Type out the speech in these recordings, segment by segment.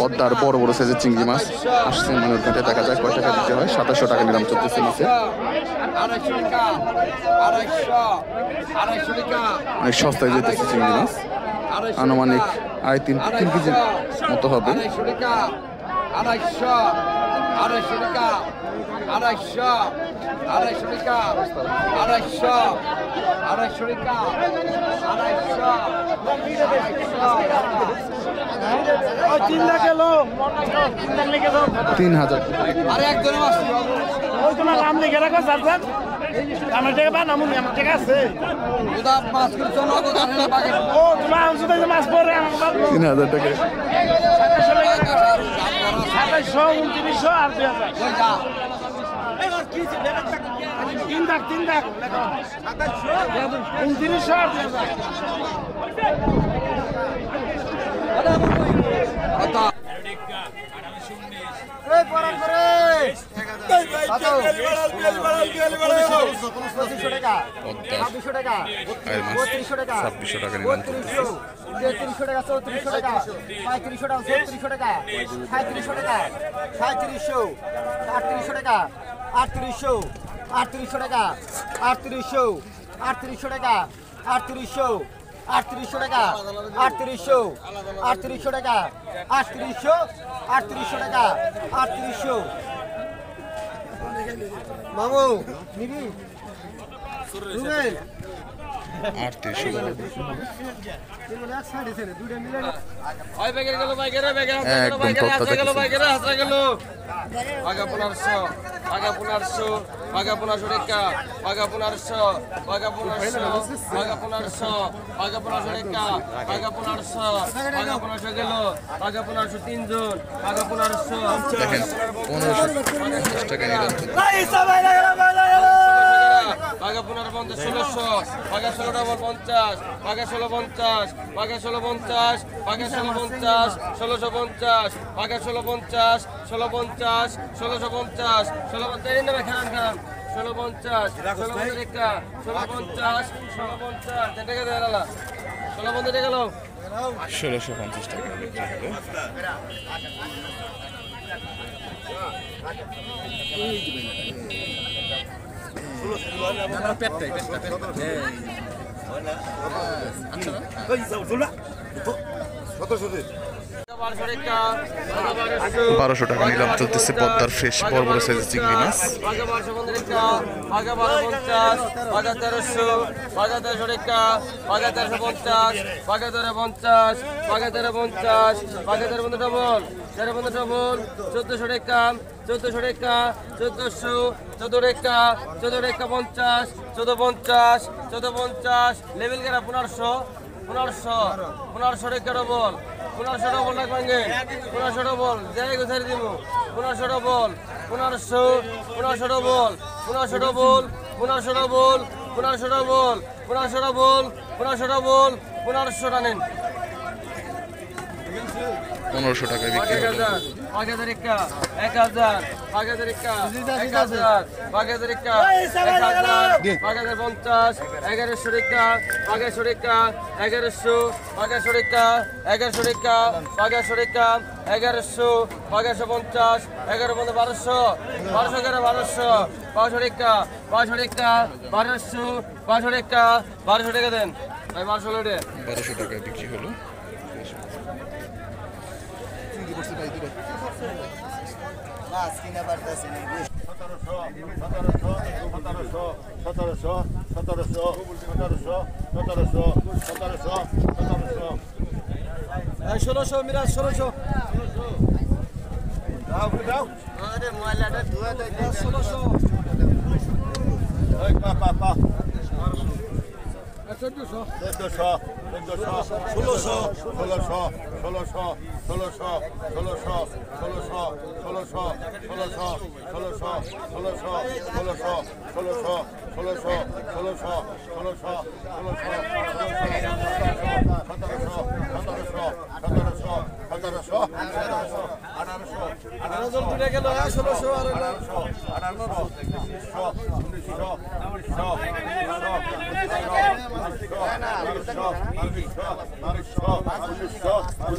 পদ্মার বড় বড় সাইজের চিংড়ি মাছ আসছে মনের ঘাটে, দেখা যায় কয় টাকা দিতে হয়। 2700 টাকা নিলাম চলতেছে নিচে। অনেক সস্তায় যেতেছে চিংড়ি মাছ, আনুমানিক 3.5 কেজি মতো হবে। 3000 আরে একজন ওই তোমার নাম লিখে রাখো স্যার। আমার টাকা বা নামুন, আমার টাকা আছে। মাছ করে চলো ও তোমার মাছ পরে 3000 টাকা। 2700, 2900 আর 2000। তিন দাগ 2900 আর 2000। মামু নিবি রুবেল 3800 এক সাইডে ছেড়ে দুইটা মিলে ওই ব্যাগের গেল বাইকেরে ব্যাগের হাতে গেল বাইকেরে হাতে গেল আগা 1500 আগা 1500 আগা 1500 টাকা আগা 1500 আগা 1500 আগা 1500 আগা 1500 টাকা আগা 1500 আগা 1500 গেল আগা 1500 তিনজন আগা 1500 দেখেন 1550 টাকা নিলাম। আগা 1550 1600 আগা 1650 আগা 1650 আগা 1650 আগা 1650 1650 আগা 1650 1650 1650 1650 নেবে খান 1650 1650 টাকা 1650 1650 টাকা দেয় না 1650 টাকা গেল 1650 টাকা বিক্রি হবে। বারোশো টাকা নিলাম চলতেছে পদ্মার ফ্রেশ বড় বড় সাইজের চিংড়ি মাছ। আগা 1250 আগা 1250 আগা 1300 আগা 1300 টাকা আগা 1350 আগা 1350 আগা 1350 আগা 1350 ডবল 1350 ডবল 1400 টাকা 1400 টাকা 1400 14 টাকা 14 টাকা 50 1450 1450 লেভেল গেরা 1500 1500 টাকা ডবল 1500 ডবল লাগবে 1500 ডবল যাই গোছারি দিব 1500 double 1500 double 1500 double 1500 double 1500 double 1500 double 1500 double 1500 টানেন 1500 টাকায় বিক্রি হবে। 1000 টাকা 1000 1000 টাকা 1000 1000 টাকা 1050 1100 টাকা 1100 টাকা 1100 1100 টাকা 1100 টাকা 1100 টাকা 1100 1150 1150 1200 1200 টাকা 1200 টাকা 1200 টাকা 1200 1200 টাকা 1200 টাকা দেন ভাই 1200 লোডে 1200 টাকায় বিক্রি হলো। ষোলোশো মিরাজ 1600 আর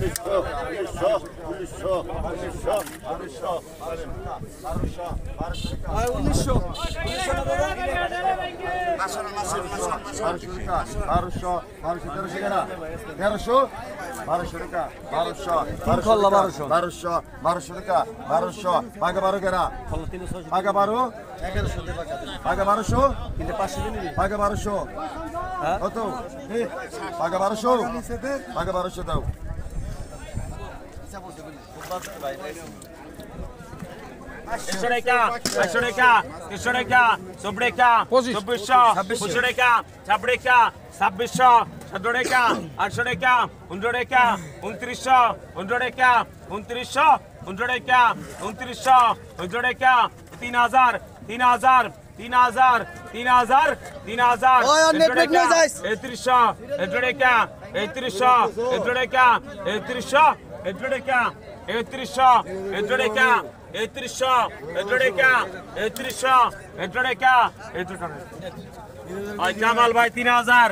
কামাল ভাই 3000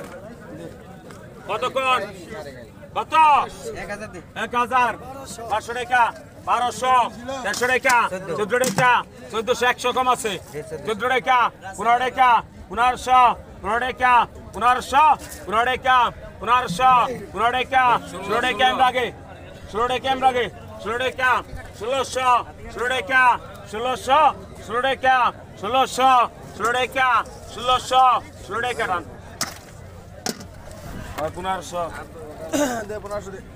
কতক্ষণ কত 1000 500 টাকা 1200 100 টাকা 14 টাকা 1400 কম আছে 14 টাকা 15 টাকা 1500 15 টাকা 1500 15 টাকা 1500 15 টাকা 16 টাকা এম লাগে 16 টাকা এম লাগে 16 টাকা 1600 16 টাকা 1600 16 টাকা 1600 16 টাকা 1600 16 টাকা রান 1500 দে 1500